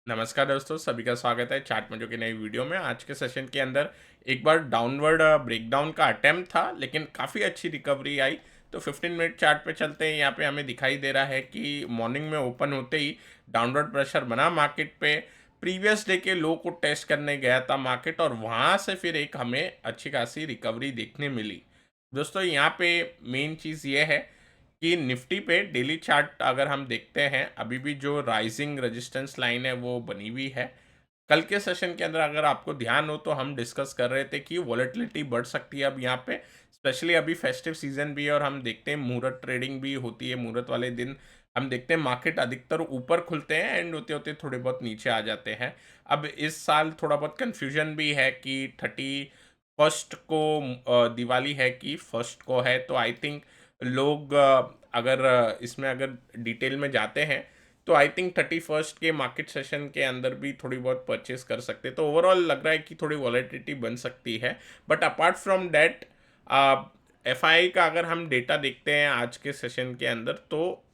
नमस्कार दोस्तों, सभी का स्वागत है चार्ट मजो की नई वीडियो में। आज के सेशन के अंदर एक बार डाउनवर्ड ब्रेकडाउन का अटेम्प्ट था, लेकिन काफ़ी अच्छी रिकवरी आई। तो 15 मिनट चार्ट पे चलते हैं। यहाँ पे हमें दिखाई दे रहा है कि मॉर्निंग में ओपन होते ही डाउनवर्ड प्रेशर बना मार्केट पे। प्रीवियस डे के लो को टेस्ट करने गया था मार्केट, और वहाँ से फिर एक हमें अच्छी खासी रिकवरी देखने मिली। दोस्तों, यहाँ पे मेन चीज़ ये है कि निफ्टी पे डेली चार्ट अगर हम देखते हैं, अभी भी जो राइजिंग रेजिस्टेंस लाइन है वो बनी हुई है। कल के सेशन के अंदर अगर आपको ध्यान हो तो हम डिस्कस कर रहे थे कि वॉलेटिलिटी बढ़ सकती है अब यहाँ पे, स्पेशली अभी फेस्टिव सीजन भी है और हम देखते हैं मुहूर्त ट्रेडिंग भी होती है। मुहूर्त वाले दिन हम देखते हैं मार्केट अधिकतर ऊपर खुलते हैं, एंड होते होते थोड़े बहुत नीचे आ जाते हैं। अब इस साल थोड़ा बहुत कन्फ्यूजन भी है कि 31st को दिवाली है कि फर्स्ट को है। तो आई थिंक लोग अगर इसमें अगर डिटेल में जाते हैं तो आई थिंक 31st के मार्केट सेशन के अंदर भी थोड़ी बहुत परचेस कर सकते हैं। तो ओवरऑल लग रहा है कि थोड़ी वॉलेटिलिटी बन सकती है। But apart from that, FI का अगर हम डेटा देखते हैं आज के सेशन के अंदर, तो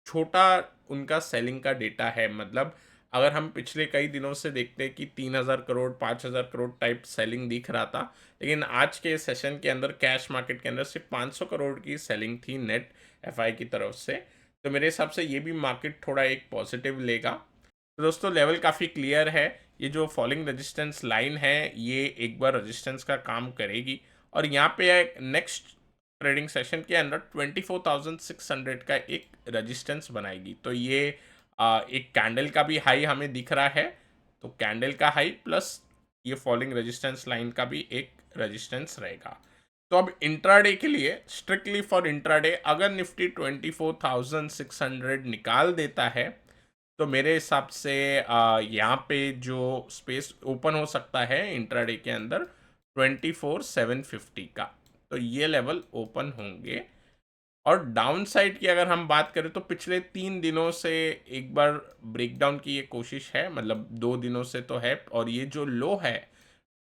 छोटा उनका सेलिंग का डेटा है। मतलब अगर हम पिछले कई दिनों से देखते हैं कि 3,000 करोड़ 5,000 करोड़ टाइप सेलिंग दिख रहा था, लेकिन आज के सेशन के अंदर कैश मार्केट के अंदर सिर्फ 500 करोड़ की सेलिंग थी नेट एफआई की तरफ से। तो मेरे हिसाब से ये भी मार्केट थोड़ा एक पॉजिटिव लेगा। तो दोस्तों, लेवल काफ़ी क्लियर है। ये जो फॉलिंग रेजिस्टेंस लाइन है ये एक बार रेजिस्टेंस का काम करेगी, और यहाँ पे नेक्स्ट ट्रेडिंग सेशन के अंदर 24,600 का एक रेजिस्टेंस बनाएगी। तो ये एक कैंडल का भी हाई हमें दिख रहा है। तो कैंडल का हाई प्लस ये फॉलिंग रेजिस्टेंस लाइन का भी एक रेजिस्टेंस रहेगा। तो अब इंट्राडे के लिए, स्ट्रिक्टली फॉर इंट्राडे, अगर निफ्टी 24,600 निकाल देता है तो मेरे हिसाब से यहाँ पे जो स्पेस ओपन हो सकता है इंट्राडे के अंदर 24,750 का, तो ये लेवल ओपन होंगे। और डाउन साइड की अगर हम बात करें तो पिछले 3 दिनों से एक बार ब्रेकडाउन की ये कोशिश है, मतलब 2 दिनों से तो है। और ये जो लो है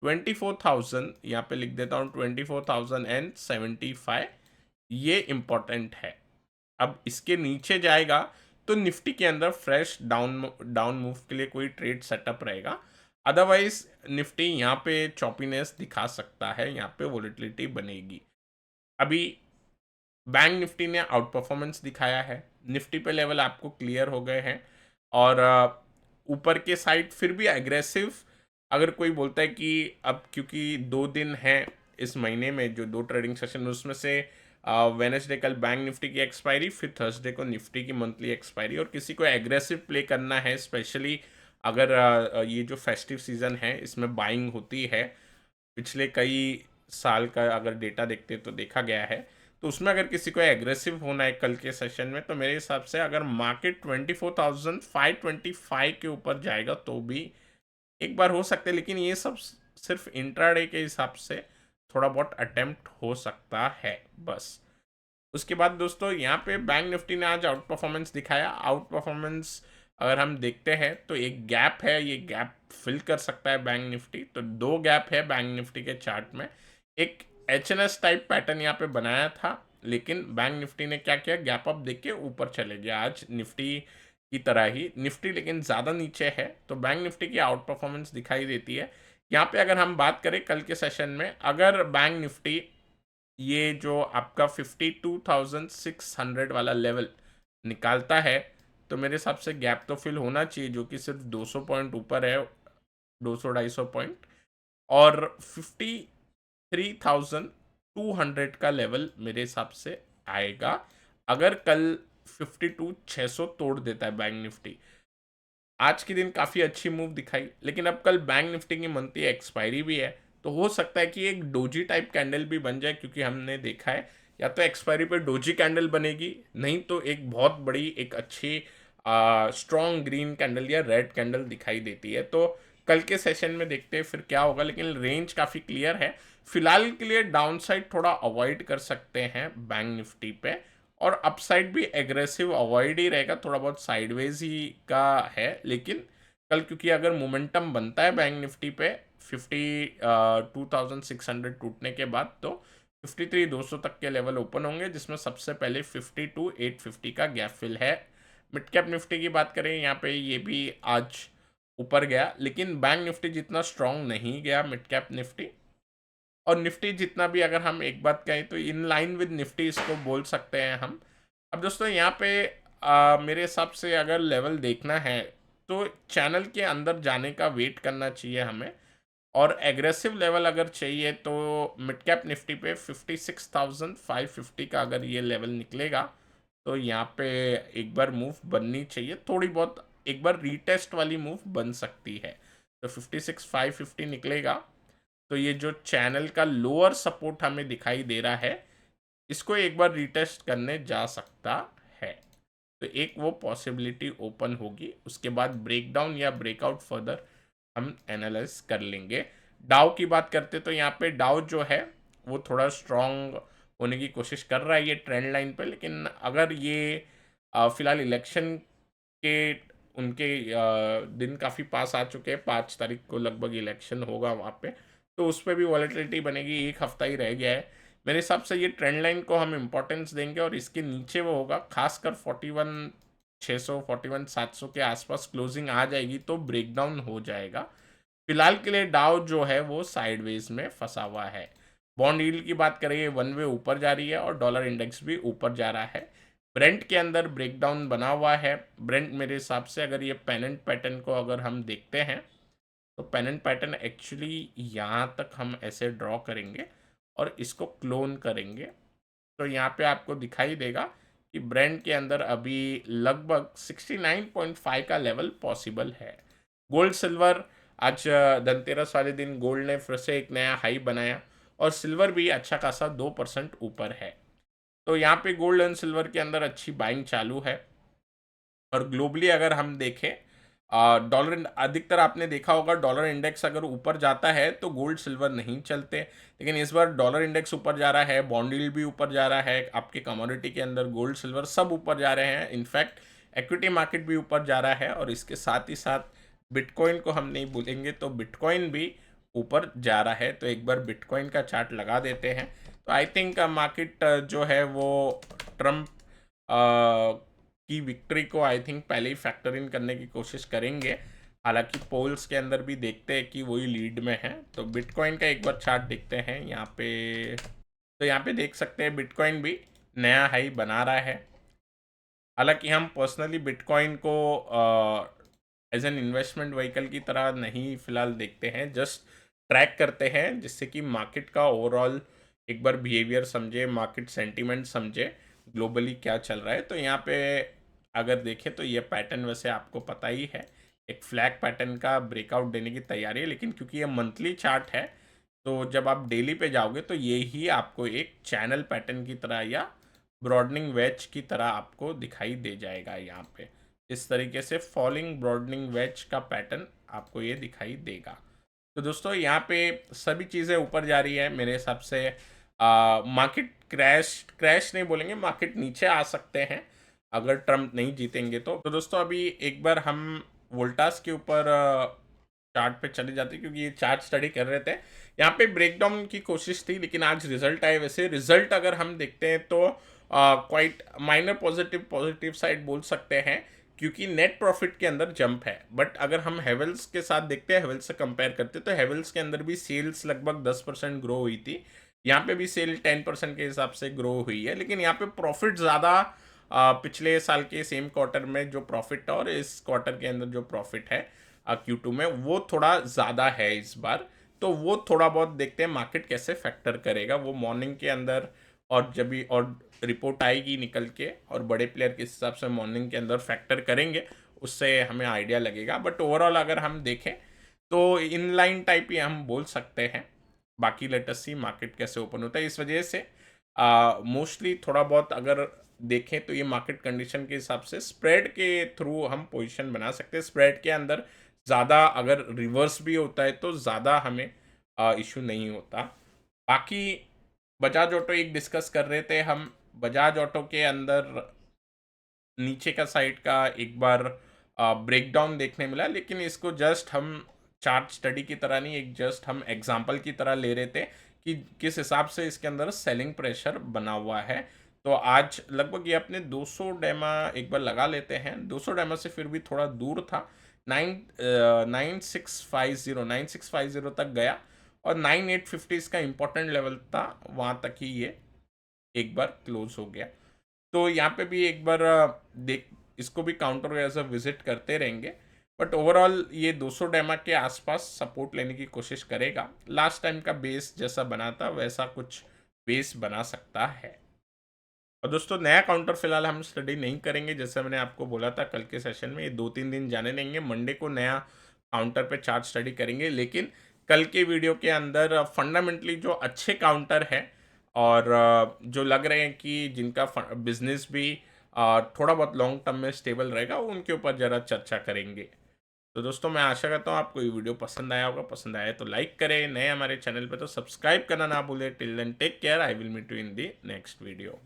24,000, यहाँ पे लिख देता हूँ 24,075, ये इम्पोर्टेंट है। अब इसके नीचे जाएगा तो निफ्टी के अंदर फ्रेश डाउन डाउन मूव के लिए कोई ट्रेड सेटअप रहेगा। अदरवाइज निफ्टी यहाँ पे चॉपीनेस दिखा सकता है, यहाँ पे वोलेटिलिटी बनेगी। अभी बैंक निफ्टी ने आउट परफॉर्मेंस दिखाया है, निफ्टी पे लेवल आपको क्लियर हो गए हैं। और ऊपर के साइड फिर भी एग्रेसिव। अगर कोई बोलता है कि अब क्योंकि 2 दिन हैं इस महीने में, जो 2 ट्रेडिंग सेशन, उसमें से वेनेसडे कल बैंक निफ्टी की एक्सपायरी, फिर थर्सडे को निफ्टी की मंथली एक्सपायरी, और किसी को एग्रेसिव प्ले करना है, स्पेशली अगर ये जो फेस्टिव सीज़न है इसमें बाइंग होती है, पिछले कई साल का अगर डेटा देखते हैं तो देखा गया है। तो उसमें अगर किसी को एग्रेसिव होना है कल के सेशन में, तो मेरे हिसाब से अगर मार्केट 24,525 के ऊपर जाएगा तो भी एक बार हो सकते हैं, लेकिन ये सब सिर्फ इंट्राडे के हिसाब से थोड़ा बहुत अटेम्प्ट हो सकता है बस। उसके बाद दोस्तों, यहाँ पे बैंक निफ्टी ने आज आउट परफॉर्मेंस दिखाया। आउट परफॉर्मेंस अगर हम देखते हैं तो एक गैप है, ये गैप फिल कर सकता है बैंक निफ्टी। तो 2 गैप है बैंक निफ्टी के चार्ट में। एक एच टाइप पैटर्न यहाँ पे बनाया था, लेकिन बैंक निफ्टी ने क्या किया, गैप अप देख के ऊपर चले गया। आज निफ्टी की तरह ही निफ्टी लेकिन ज़्यादा नीचे है, तो बैंक निफ्टी की आउट परफॉर्मेंस दिखाई देती है। यहाँ पे अगर हम बात करें कल के सेशन में, अगर बैंक निफ्टी ये जो आपका 52,600 वाला लेवल निकालता है, तो मेरे हिसाब से गैप तो फिल होना चाहिए, जो कि सिर्फ 200 पॉइंट ऊपर है, 200-250 पॉइंट। और 53,200 का लेवल मेरे हिसाब से आएगा, अगर कल 52,600 तोड़ देता है बैंक निफ्टी। आज के दिन काफ़ी अच्छी मूव दिखाई, लेकिन अब कल बैंक निफ्टी की मंथली एक्सपायरी भी है। तो हो सकता है कि एक डोजी टाइप कैंडल भी बन जाए, क्योंकि हमने देखा है या तो एक्सपायरी पे डोजी कैंडल बनेगी, नहीं तो एक बहुत बड़ी एक अच्छी स्ट्रॉन्ग ग्रीन कैंडल या रेड कैंडल दिखाई देती है। तो कल के सेशन में देखते हैं फिर क्या होगा, लेकिन रेंज काफ़ी क्लियर है। फिलहाल के लिए डाउन साइड थोड़ा अवॉइड कर सकते हैं बैंक निफ्टी पे, और अपसाइड भी एग्रेसिव अवॉइड ही रहेगा, थोड़ा बहुत साइडवेज ही का है। लेकिन कल क्योंकि अगर मोमेंटम बनता है बैंक निफ्टी पे 52,600 टूटने के बाद, तो 53,200 तक के लेवल ओपन होंगे, जिसमें सबसे पहले 52,850 का गैप फिल है। मिड कैप निफ्टी की बात करें, यहाँ पे ये भी आज ऊपर गया, लेकिन बैंक निफ्टी जितना स्ट्रांग नहीं गया मिड कैप निफ्टी। और निफ्टी जितना भी अगर हम एक बात कहें तो इन लाइन विद निफ्टी इसको बोल सकते हैं हम। अब दोस्तों यहाँ पे मेरे हिसाब से अगर लेवल देखना है तो चैनल के अंदर जाने का वेट करना चाहिए हमें। और एग्रेसिव लेवल अगर चाहिए तो मिड कैप निफ्टी पे 56,550 का अगर ये लेवल निकलेगा तो यहाँ पे एक बार मूव बननी चाहिए, थोड़ी बहुत एक बार रीटेस्ट वाली मूव बन सकती है। तो 56,550 निकलेगा तो ये जो चैनल का लोअर सपोर्ट हमें दिखाई दे रहा है इसको एक बार रीटेस्ट करने जा सकता है। तो एक वो पॉसिबिलिटी ओपन होगी, उसके बाद ब्रेकडाउन या ब्रेकआउट फर्दर हम एनालाइज कर लेंगे। डाउ की बात करते तो यहाँ पे डाउ जो है वो थोड़ा स्ट्रॉन्ग होने की कोशिश कर रहा है ये ट्रेंड लाइन पे, लेकिन अगर ये फिलहाल इलेक्शन के उनके दिन काफ़ी पास आ चुके हैं, 5 तारीख को लगभग इलेक्शन होगा वहाँ पे, तो उस पर भी वॉलेटिलिटी बनेगी, एक हफ्ता ही रह गया है। मेरे हिसाब से ये ट्रेंड लाइन को हम इम्पोर्टेंस देंगे और इसके नीचे वो होगा, खासकर 41,600 41,700 के आसपास क्लोजिंग आ जाएगी तो ब्रेकडाउन हो जाएगा। फिलहाल के लिए डाउ जो है वो साइडवेज में फंसा हुआ है। बॉन्ड यील्ड की बात करें, वन वे ऊपर जा रही है और डॉलर इंडेक्स भी ऊपर जा रहा है। ब्रेंट के अंदर ब्रेकडाउन बना हुआ है। ब्रेंट मेरे हिसाब से अगर ये पेनेंट पैटर्न को अगर हम देखते हैं तो पेनेंट पैटर्न एक्चुअली यहाँ तक हम ऐसे ड्रॉ करेंगे और इसको क्लोन करेंगे तो यहाँ पे आपको दिखाई देगा कि ब्रेंट के अंदर अभी लगभग 69.5 का लेवल पॉसिबल है। गोल्ड सिल्वर, आज धनतेरस वाले दिन गोल्ड ने फिर से एक नया हाई बनाया और सिल्वर भी अच्छा खासा 2% ऊपर है। तो यहाँ पे गोल्ड एंड सिल्वर के अंदर अच्छी बाइंग चालू है। और ग्लोबली अगर हम देखें, डॉलर अधिकतर आपने देखा होगा डॉलर इंडेक्स अगर ऊपर जाता है तो गोल्ड सिल्वर नहीं चलते, लेकिन इस बार डॉलर इंडेक्स ऊपर जा रहा है, बॉन्ड यील्ड भी ऊपर जा रहा है, आपके कमोडिटी के अंदर गोल्ड सिल्वर सब ऊपर जा रहे हैं। इनफैक्ट इक्विटी मार्केट भी ऊपर जा रहा है और इसके साथ ही साथ बिटकॉइन को हम नहीं भूलेंगे तो बिटकॉइन भी ऊपर जा रहा है। तो एक बार बिटकॉइन का चार्ट लगा देते हैं तो आई थिंक मार्केट जो है वो ट्रम्प की विक्ट्री को आई थिंक पहले ही फैक्टर इन करने की कोशिश करेंगे। हालांकि पोल्स के अंदर भी देखते हैं कि वही लीड में है। तो बिटकॉइन का एक बार चार्ट देखते हैं यहाँ पे। तो यहाँ पे देख सकते हैं बिटकॉइन भी नया हाई बना रहा है। हालांकि हम पर्सनली बिटकॉइन को एज एन इन्वेस्टमेंट व्हीकल की तरह नहीं फिलहाल देखते हैं, जस्ट ट्रैक करते हैं जिससे कि मार्केट का ओवरऑल एक बार बिहेवियर समझे, मार्केट सेंटीमेंट समझे, ग्लोबली क्या चल रहा है। तो यहाँ पे अगर देखें तो ये पैटर्न वैसे आपको पता ही है, एक फ्लैग पैटर्न का ब्रेकआउट देने की तैयारी है, लेकिन क्योंकि ये मंथली चार्ट है तो जब आप डेली पे जाओगे तो ये ही आपको एक चैनल पैटर्न की तरह या ब्रॉडनिंग वेज की तरह आपको दिखाई दे जाएगा। यहाँ पे इस तरीके से फॉलिंग ब्रॉडनिंग वेज का पैटर्न आपको ये दिखाई देगा। तो दोस्तों यहाँ पे सभी चीज़ें ऊपर जा रही है मेरे हिसाब से। मार्केट क्रैश नहीं बोलेंगे, मार्केट नीचे आ सकते हैं अगर ट्रम्प नहीं जीतेंगे तो दोस्तों अभी एक बार हम वोल्टास के ऊपर चार्ट पे चले जाते हैं क्योंकि ये चार्ट स्टडी कर रहे थे। यहाँ पे ब्रेकडाउन की कोशिश थी लेकिन आज रिजल्ट आए। वैसे रिजल्ट अगर हम देखते हैं तो क्वाइट माइनर पॉजिटिव साइड बोल सकते हैं क्योंकि नेट प्रॉफिट के अंदर जंप है। बट अगर हम हेवल्स के साथ देखते हैं, हेवल्स से कंपेयर करते हैं तो हेवल्स के अंदर भी सेल्स लगभग 10% ग्रो हुई थी। यहाँ पे भी सेल 10% के हिसाब से ग्रो हुई है, लेकिन यहाँ पे प्रॉफिट ज़्यादा पिछले साल के सेम क्वार्टर में जो प्रॉफिट है और इस क्वार्टर के अंदर जो प्रॉफिट है Q2 में वो थोड़ा ज़्यादा है इस बार। तो वो थोड़ा बहुत देखते हैं मार्केट कैसे फैक्टर करेगा, वो मॉर्निंग के अंदर और जब भी और रिपोर्ट आएगी निकल के और बड़े प्लेयर के हिसाब से मॉर्निंग के अंदर फैक्टर करेंगे, उससे हमें आइडिया लगेगा। बट ओवरऑल अगर हम देखें तो इन लाइन टाइप ही हम बोल सकते हैं। बाकी लेटेस्ट सी मार्केट कैसे ओपन होता है, इस वजह से मोस्टली थोड़ा बहुत अगर देखें तो ये मार्केट कंडीशन के हिसाब से स्प्रेड के थ्रू हम पोजीशन बना सकते हैं। स्प्रेड के अंदर ज़्यादा अगर रिवर्स भी होता है तो ज़्यादा हमें इशू नहीं होता। बाकी बजाज ऑटो एक डिस्कस कर रहे थे हम। बजाज ऑटो के अंदर नीचे का साइड का एक बार ब्रेकडाउन देखने मिला, लेकिन इसको जस्ट हम चार्ट स्टडी की तरह नहीं, एक जस्ट हम एग्जांपल की तरह ले रहे थे कि किस हिसाब से इसके अंदर सेलिंग प्रेशर बना हुआ है। तो आज लगभग ये अपने 200 डेमा एक बार लगा लेते हैं। 200 डेमा से फिर भी थोड़ा दूर था। 9650 तक गया और 9850 इसका इम्पोर्टेंट लेवल था, वहाँ तक ही ये एक बार क्लोज हो गया। तो यहाँ पे भी एक बार देख, इसको भी काउंटर एज अ विजिट करते रहेंगे, बट ओवरऑल ये 200 डेमा के आसपास सपोर्ट लेने की कोशिश करेगा। लास्ट टाइम का बेस जैसा बना था वैसा कुछ बेस बना सकता है। और दोस्तों नया काउंटर फिलहाल हम स्टडी नहीं करेंगे, जैसे मैंने आपको बोला था कल के सेशन में, ये 2-3 दिन जाने देंगे। मंडे को नया काउंटर पे चार्ट स्टडी करेंगे, लेकिन कल के वीडियो के अंदर फंडामेंटली जो अच्छे काउंटर है और जो लग रहे हैं कि जिनका बिजनेस भी थोड़ा बहुत लॉन्ग टर्म में स्टेबल रहेगा, उनके ऊपर ज़रा चर्चा करेंगे। तो दोस्तों मैं आशा करता हूँ आपको ये वीडियो पसंद आया होगा। पसंद आया तो लाइक करें, नए हमारे चैनल पे तो सब्सक्राइब करना ना भूलें। Till then take care, I will meet you in the next video.